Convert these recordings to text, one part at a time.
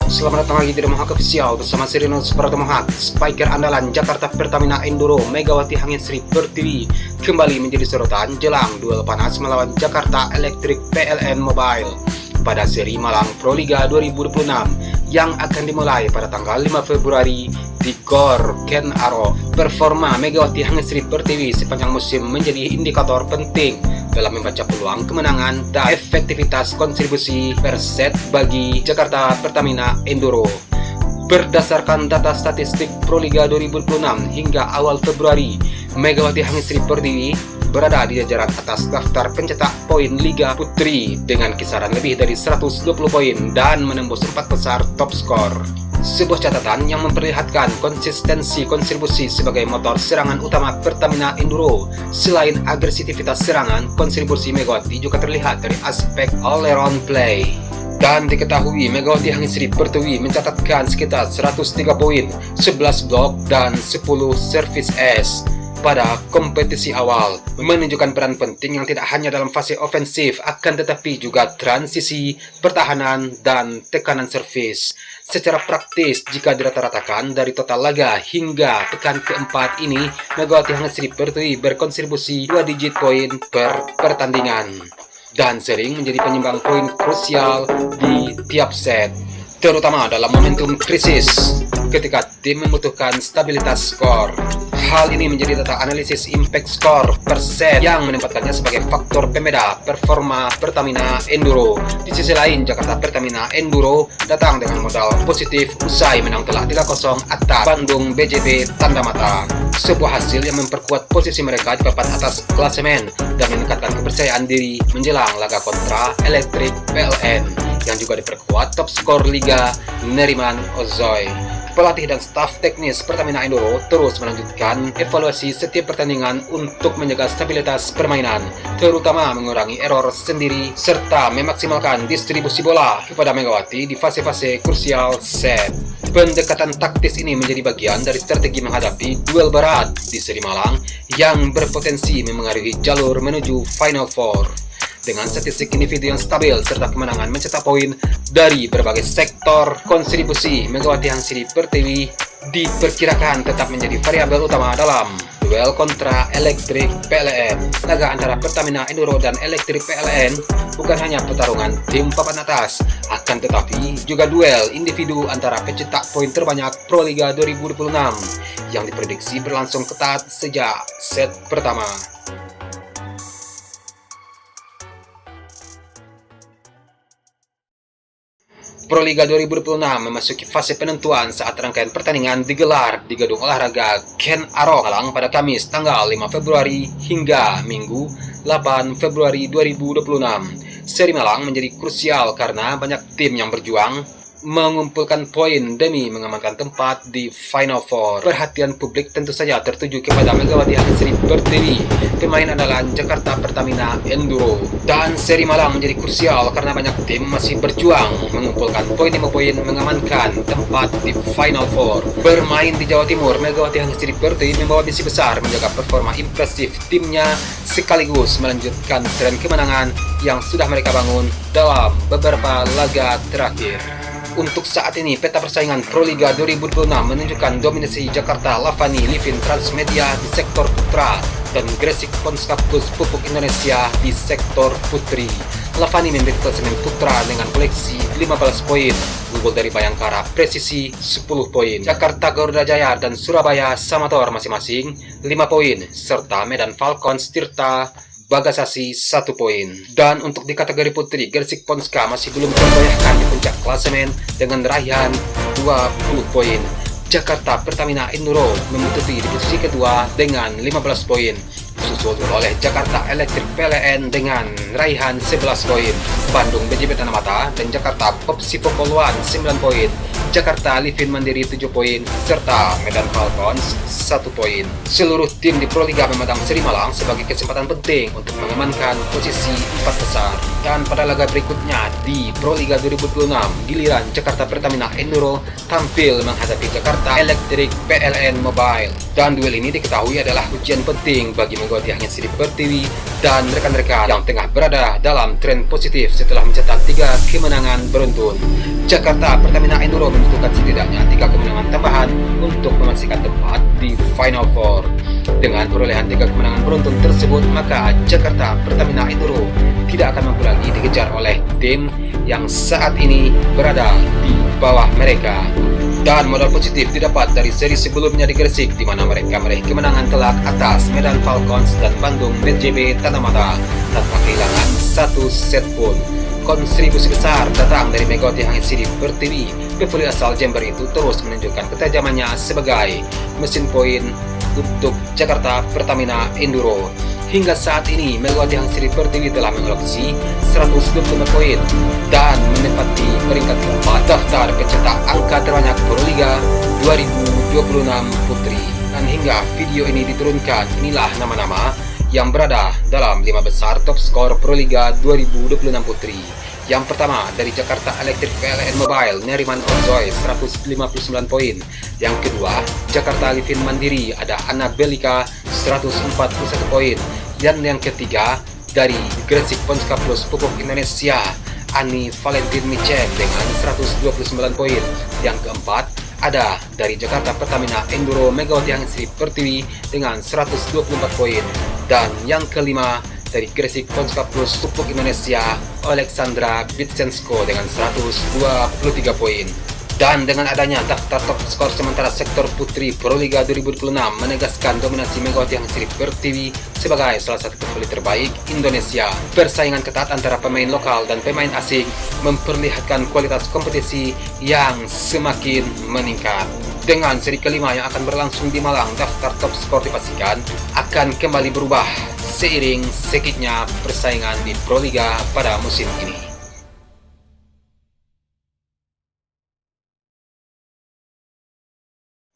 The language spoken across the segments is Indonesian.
Selamat datang lagi di Mohak Official bersama Sirino Suprapto Mohak, spiker andalan Jakarta Pertamina Enduro Megawati Hangin Sri Pertiwi kembali menjadi sorotan jelang duel panas melawan Jakarta Electric PLN Mobile pada seri Malang Pro Liga 2026 yang akan dimulai pada tanggal 5 Februari di Gor Ken Arok. Performa Megawati Hangin Sri Pertiwi sepanjang musim menjadi indikator penting dalam membaca peluang kemenangan dan efektivitas kontribusi per set bagi Jakarta Pertamina Enduro. Berdasarkan data statistik Pro Liga 2026 hingga awal Februari, Megawati Hangin Sri Pertiwi berada di jajaran atas daftar pencetak poin Liga Putri dengan kisaran lebih dari 120 poin dan menembus 4 besar top skor. Sebuah catatan yang memperlihatkan konsistensi kontribusi sebagai motor serangan utama Pertamina Enduro. Selain agresivitas serangan, kontribusi Megawati juga terlihat dari aspek all-around play. Dan diketahui Megawati Hangin Sri Pertiwi mencatatkan sekitar 103 poin, 11 blok, dan 10 service ace pada kompetisi awal, menunjukkan peran penting yang tidak hanya dalam fase ofensif akan tetapi juga transisi, pertahanan, dan tekanan servis. Secara praktis, jika dirata-ratakan dari total laga hingga pekan keempat ini, Megawati Hangin Sri Pertiwi berkontribusi 2 digit poin per pertandingan dan sering menjadi penyumbang poin krusial di tiap set, terutama dalam momentum krisis ketika tim membutuhkan stabilitas skor. Hal ini menjadi data analisis impact score per set yang menempatkannya sebagai faktor pembeda performa Pertamina Enduro. Di sisi lain, Jakarta Pertamina Enduro datang dengan modal positif usai menang telak 3-0 atas Bandung BJB Tanda Mata. Sebuah hasil yang memperkuat posisi mereka di papan atas klasemen dan meningkatkan kepercayaan diri menjelang laga kontra Electric PLN yang juga diperkuat top skor Liga Neriman Ozoy. Pelatih dan staf teknis Pertamina Enduro terus melanjutkan evaluasi setiap pertandingan untuk menjaga stabilitas permainan, terutama mengurangi error sendiri serta memaksimalkan distribusi bola kepada Megawati di fase-fase krusial set. Pendekatan taktis ini menjadi bagian dari strategi menghadapi duel berat di seri Malang yang berpotensi memengaruhi jalur menuju Final Four. Dengan statistik individu yang stabil serta kemenangan mencetak poin dari berbagai sektor, kontribusi Megawati Hangin Sri Pertiwi diperkirakan tetap menjadi variabel utama dalam duel kontra Electric PLN. Laga antara Pertamina Enduro dan Electric PLN bukan hanya pertarungan tim papan atas, akan tetapi juga duel individu antara pencetak poin terbanyak Pro Liga 2026 yang diprediksi berlangsung ketat sejak set pertama. Pro Liga 2026 memasuki fase penentuan saat rangkaian pertandingan digelar di Gedung Olahraga Ken Arok Malang pada Kamis tanggal 5 Februari hingga Minggu 8 Februari 2026. Seri Malang menjadi krusial karena banyak tim yang berjuang mengumpulkan poin demi mengamankan tempat di Final Four. Perhatian publik tentu saja tertuju kepada Megawati Hangin Sri Pertiwi, pemain andalan Jakarta Pertamina Enduro. Dan seri Malang menjadi krusial karena banyak tim masih berjuang mengumpulkan poin demi poin mengamankan tempat di Final Four. Bermain di Jawa Timur, Megawati Hangin Sri Pertiwi membawa misi besar menjaga performa impresif timnya sekaligus melanjutkan tren kemenangan yang sudah mereka bangun dalam beberapa laga terakhir. Untuk saat ini, peta persaingan Pro Liga 2026 menunjukkan dominasi Jakarta Lavani Livin Transmedia di sektor putra dan Gresik Ponskapus Pupuk Indonesia di sektor putri. Lavani memiliki klasemen putra dengan koleksi 15 poin, unggul dari Bayangkara Presisi 10 poin. Jakarta Garuda Jaya dan Surabaya Samator masing-masing 5 poin, serta Medan Falcons Tirta Bagasasi 1 poin. Dan untuk di kategori putri, Gresik Ponska masih belum tergoyahkan di puncak klasemen dengan raihan 20 poin. Jakarta Pertamina Enduro memututi di posisi kedua dengan 15 poin, disusul oleh Jakarta Electric PLN dengan raihan 11 poin, Bandung BJB Tanda Mata dan Jakarta Popsivo Poluan 9 poin, Jakarta Livin Mandiri 7 poin, serta Medan Falcons 1 poin. Seluruh tim di Pro Liga memandang seri Malang sebagai kesempatan penting untuk mengamankan posisi 4 besar. Dan pada laga berikutnya di Pro Liga 2026, giliran Jakarta Pertamina Enduro tampil menghadapi Jakarta Electric PLN Mobile. Dan duel ini diketahui adalah ujian penting bagi Megawati Hangin Sri Pertiwi dan rekan-rekan yang tengah berada dalam tren positif setelah mencetak 3 kemenangan beruntun. Jakarta Pertamina Enduro membutuhkan setidaknya 3 kemenangan tambahan untuk memastikan tempat di Final Four. Dengan perolehan 3 kemenangan beruntun tersebut, maka Jakarta Pertamina Enduro tidak akan mampu lagi dikejar oleh tim yang saat ini berada di bawah mereka. Dan modal positif didapat dari seri sebelumnya di Gresik, di mana mereka meraih kemenangan telak atas Medan Falcons dan Bandung BJB Tanah Mata tanpa kehilangan 1 set pun. Kontribusi besar datang dari Megawati Hangit Sirip Pertiwi. Pevoli asal Jember itu terus menunjukkan ketajamannya sebagai mesin poin untuk Jakarta Pertamina Enduro. Hingga saat ini, Megawati Hangit Sirip Pertiwi telah mengoleksi 125 poin dan menempati peringkat keempat daftar pencetak angka terbanyak Proliga 2026 Putri. Dan hingga video ini diturunkan, inilah nama-nama yang berada dalam 5 besar top skor Proliga 2026 Putri. Yang pertama dari Jakarta Electric PLN Mobile, Neriman Orzoy 159 poin. Yang kedua, Jakarta Livin Mandiri, ada Anna Belika 141 poin. Dan yang ketiga, dari Gresik Ponska Plus Pupuk Indonesia, Ani Valentin Micen dengan 129 poin. Yang keempat, ada dari Jakarta Pertamina Enduro Megawati Hangit Sirip Pertiwi dengan 124 poin. Dan yang kelima, dari Gresik Ponska Plus Pupuk Indonesia, Alexandra Bitsensko dengan 123 poin. Dan dengan adanya daftar top skor sementara sektor putri Proliga 2026 menegaskan dominasi Megawati Hangit Sirip Pertiwi sebagai salah satu pevoli terbaik Indonesia. Persaingan ketat antara pemain lokal dan pemain asing memperlihatkan kualitas kompetisi yang semakin meningkat. Dengan seri kelima yang akan berlangsung di Malang, daftar top skor dipastikan akan kembali berubah seiring sengitnya persaingan di Proliga pada musim ini.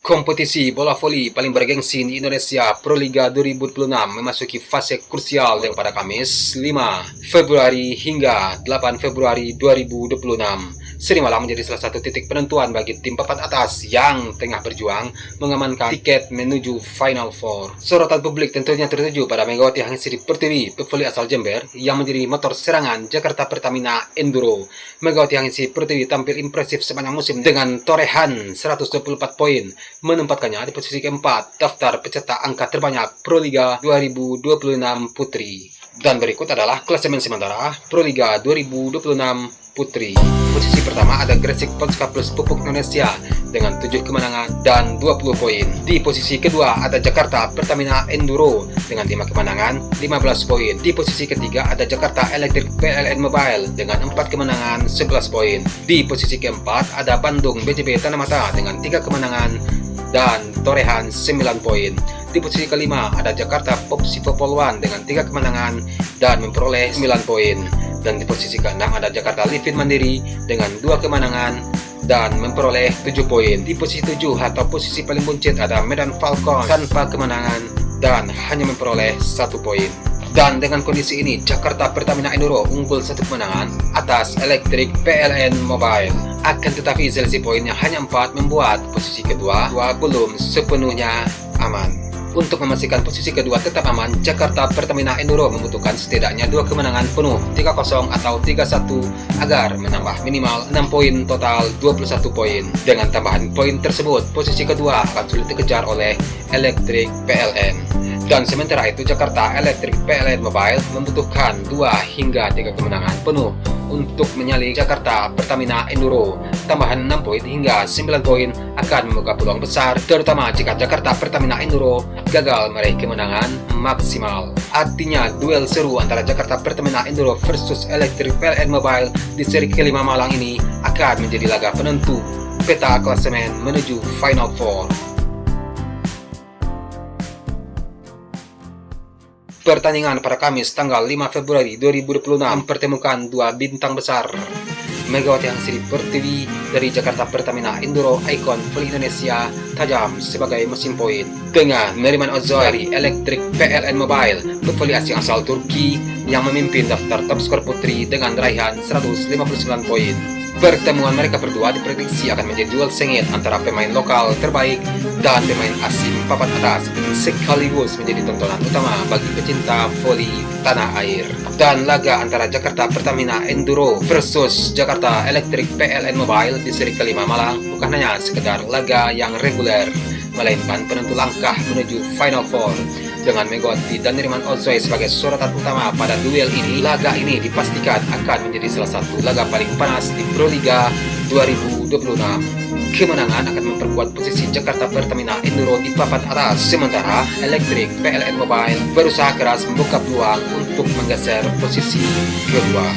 Kompetisi bola voli paling bergengsi di Indonesia Proliga 2026 memasuki fase krusial yang pada Kamis 5 Februari hingga 8 Februari 2026. Seri malam menjadi salah satu titik penentuan bagi tim papan atas yang tengah berjuang mengamankan tiket menuju Final Four. Sorotan publik tentunya tertuju pada Megawati Hangit Sirip Pertiwi, pevoli asal Jember yang menjadi motor serangan Jakarta Pertamina Enduro. Megawati Hangit Sirip Pertiwi tampil impresif sepanjang musim dengan torehan 124 poin, menempatkannya di posisi keempat daftar pencetak angka terbanyak Proliga 2026 Putri. Dan berikut adalah klasemen sementara Proliga 2026 Putri. Posisi pertama ada Gresik Ponska Plus Pupuk Indonesia dengan 7 kemenangan dan 20 poin. Di posisi kedua ada Jakarta Pertamina Enduro dengan 5 kemenangan, 15 poin. Di posisi ketiga ada Jakarta Electric PLN Mobile dengan 4 kemenangan, 11 poin. Di posisi keempat ada Bandung BJB Tanah Mata dengan 3 kemenangan dan torehan 9 poin. Di posisi kelima ada Jakarta Popsivo Polwan dengan 3 kemenangan dan memperoleh 9 poin. Dan di posisi keenam ada Jakarta Livin Mandiri dengan 2 kemenangan dan memperoleh 7 poin. Di posisi 7 atau posisi paling buncit ada Medan Falcons tanpa kemenangan dan hanya memperoleh 1 poin. Dan dengan kondisi ini, Jakarta Pertamina Enduro unggul 1 kemenangan atas Electric PLN Mobile. Akan tetapi selisih poinnya hanya 4 membuat posisi kedua belum sepenuhnya aman. Untuk memastikan posisi kedua tetap aman, Jakarta Pertamina Enduro membutuhkan setidaknya 2 kemenangan penuh 3-0 atau 3-1 agar menambah minimal 6 poin total 21 poin. Dengan tambahan poin tersebut, posisi kedua akan sulit dikejar oleh Electric PLN. Dan sementara itu Jakarta Electric PLN Mobile membutuhkan 2 hingga 3 kemenangan penuh untuk menyalip Jakarta Pertamina Enduro. Tambahan 6 poin hingga 9 poin akan membuka peluang besar, terutama jika Jakarta Pertamina Enduro gagal meraih kemenangan maksimal. Artinya duel seru antara Jakarta Pertamina Enduro versus Electric PLN Mobile di seri kelima Malang ini akan menjadi laga penentu peta klasemen menuju Final Four. Pertandingan pada Kamis tanggal 5 Februari 2026 mempertemukan 2 bintang besar, Megawati Hangit Sirip Pertiwi dari Jakarta Pertamina Enduro, ikon voli Indonesia tajam sebagai mesin poin, dengan Neriman Orzoy dari Electric PLN Mobile, pevoli asing asal Turki yang memimpin daftar top skor putri dengan raihan 159 poin. Pertemuan mereka berdua diprediksi akan menjadi duel sengit antara pemain lokal terbaik dan pemain asing papan atas, sekaligus menjadi tontonan utama bagi pecinta voli tanah air. Dan laga antara Jakarta Pertamina Enduro versus Jakarta Electric PLN Mobile di seri kelima Malang bukan hanya sekedar laga yang reguler, melainkan penentu langkah menuju Final Four. Dengan Megawati dan Neriman Ozoy sebagai sorotan utama pada duel ini, laga ini dipastikan akan menjadi salah satu laga paling panas di Proliga 2026. Kemenangan akan memperkuat posisi Jakarta Pertamina Enduro di papan atas, sementara Electric PLN Mobile berusaha keras membuka peluang untuk menggeser posisi kedua.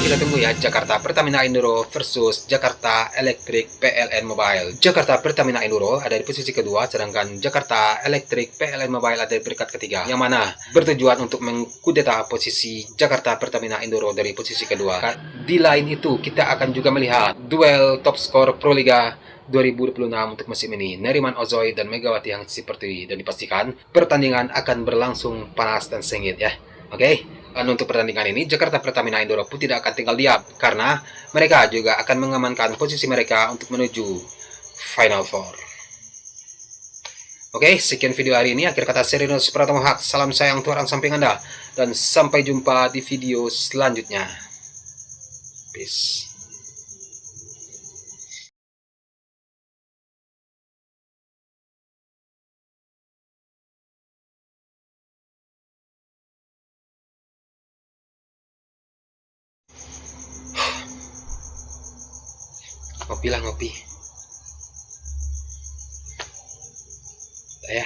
Kita tunggu ya, Jakarta Pertamina Enduro versus Jakarta Electric PLN Mobile. Jakarta Pertamina Enduro ada di posisi kedua, sedangkan Jakarta Electric PLN Mobile ada di peringkat ketiga, yang mana bertujuan untuk mengkudeta posisi Jakarta Pertamina Enduro dari posisi kedua. Di lain itu, kita akan juga melihat duel top skor Proliga 2026 untuk musim ini, Neriman Ozoy dan Megawati Hangsi Pertiwi, dan dipastikan pertandingan akan berlangsung panas dan sengit ya. Oke. Dan untuk pertandingan ini, Jakarta Pertamina Enduro pun tidak akan tinggal diam, karena mereka juga akan mengamankan posisi mereka untuk menuju Final Four. Oke, sekian video hari ini. Akhir kata, Serinus Pratomo Hak, salam sayang Tuhan samping Anda, dan sampai jumpa di video selanjutnya. Peace. Ngopi lah, ngopi. Ya.